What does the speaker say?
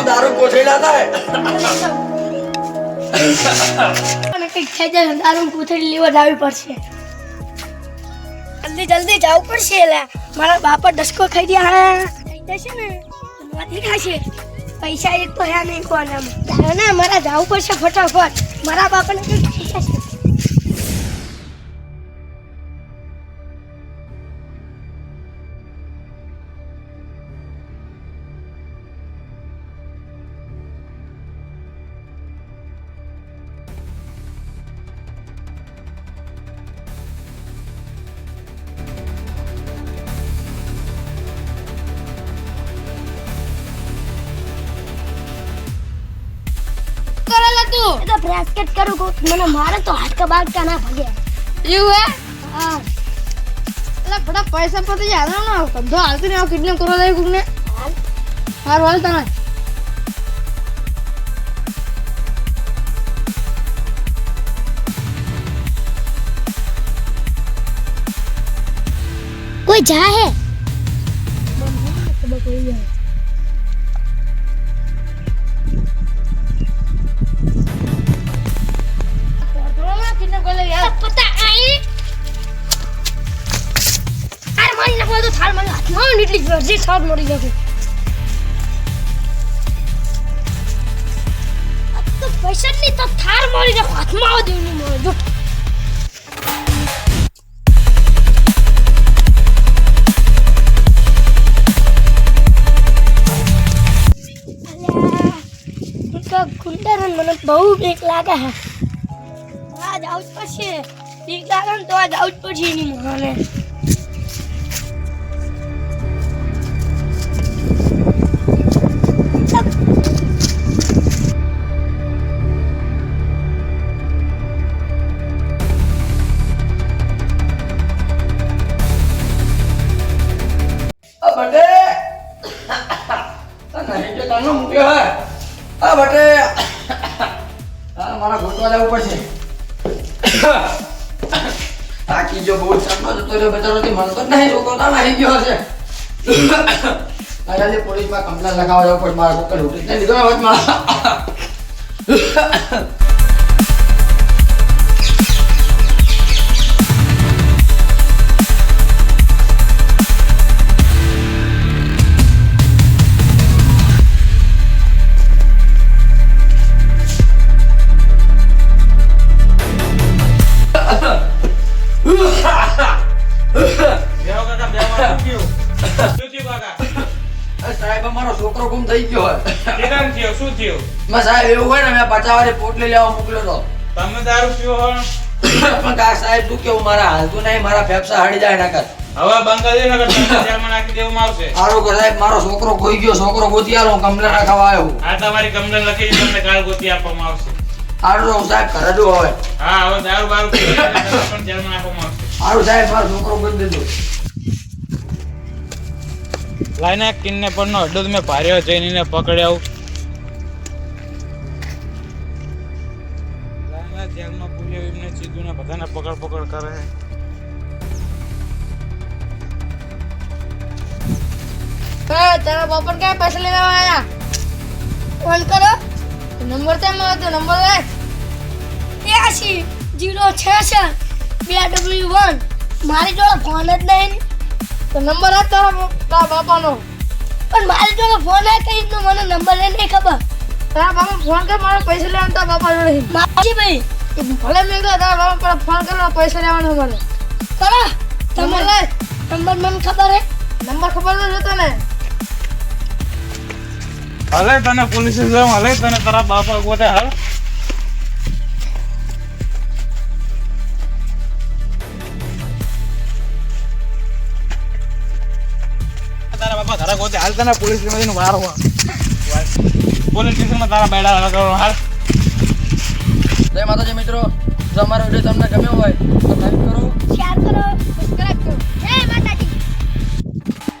દારૂ કોથળીલા થાય દારૂ કોથળી લેવા જવી પડશે. જલ્દી જવું પડશે. મારા બાપા ડસ્કો ખાઈ ગયા થઈ જશે ને ખાશે. પૈસા એક તો હે નહીં કોના ને મારા જવું પડશે ફટાફટ. મારા બાપાને કંઈક થઈ જશે. तो ब्रेस्केट करू को મને મારે તો હાથ का बाल का ना भागे એવું હે હા એટલે ફટા પૈસા પતી જાય ના ધંધો હાલતી ને કિડનેપ કરવા દે કોને હાર હાલ તને कोई जा है पता आई अरे मारी ना तो थाल मारी हां नीटली वर्जी थाल मारी जाके अब तो पैसा नहीं तो थाल मारी जा हाथ में आव देनी मोर जो उनका गुंडारन મને બહુ બીક લાગે છે. आज आउट पछे ठीक लागन तो आज आउट पछी नहीं माने अब बटे नहीं जो तानो मुक्यो है अब बटे हमारा घोटवा जाऊ पड़े ताकि जो बहुत चम्मा तो रे बेचारो થી મન તો નહીં રોકતા નહીં ગયો છે આજે પોલીસ માં કમ્પ્લેન લગાવવા જાવ પણ મારા કોકલ ઉઠી નહીં લીધો વાત માં સાહેબ અમારો છોકરો ગુમ થઈ ગયો કેમ થયો શું થયું મે સાહેબ એવું હોય ને મે પચાવારે પોટલી લેવા મોકલ્યો તો તમે દારૂ પીવો હો પણ કા સાહેબ તું કેવું મારા હાલતું નહીં મારા ફેફસા હડી જાય ના કર હવે બંગાળી નગર જેલમાં નાખી દેવામાં આવશે આરો કે સાહેબ મારો છોકરો ખોઈ ગયો છોકરો ગોતી આલો કમ્પ્લેન લખાવા આવ્યો આ તમારી કમ્પ્લેન લખી તમને કાલ ગોતી આપવામાં આવશે આરો સાહેબ કરે જો હવે હા હવે દારૂ બારૂ પીને પણ જેલમાં નાખવામાં આવશે આરો સાહેબ મારો છોકરો ગોતી દીધો લાઈના કિડનેપર નો અડ્ડો મેં ભાર્યો જઈને પકડ્યો લાઈના જેલમાં પૂર્યો એમને સીધું ને બધાને પકડ કરે તારા બાપા ક્યાં પૈસા લેવા આયા ફોન કરો નંબર તે માં તો નંબર લે 80 2W1 મારી જોડે ફોન જ નહીં તો નંબર આ તારા બાપાનો પણ મારી જોડે ફોન આ કઈ તો મને નંબર નહીં ખબર. તારા બાપા ફોન કર મારો પૈસા લેવાનો તારા બાપા જોડે માજી ભાઈ ભલે મેં કીધું તારા બાપા પર ફોન કરો પૈસા લેવાનો મને કરો તમે લે નંબર મને ખબર હે નંબર ખબર તો જોતો ને હલે તને પોલીસ સ્ટેશન હલે તને તારા બાપા ગોતે હાલ તારા બાપા તારા ગોતે હાલ તને પોલીસ સ્ટેશન વાર હો પોલીસ સ્ટેશનમાં તારા બેડા લગાવવાનો હાલ જય માતાજી મિત્રો જો અમારો વિડિયો તમને ગમ્યો હોય તો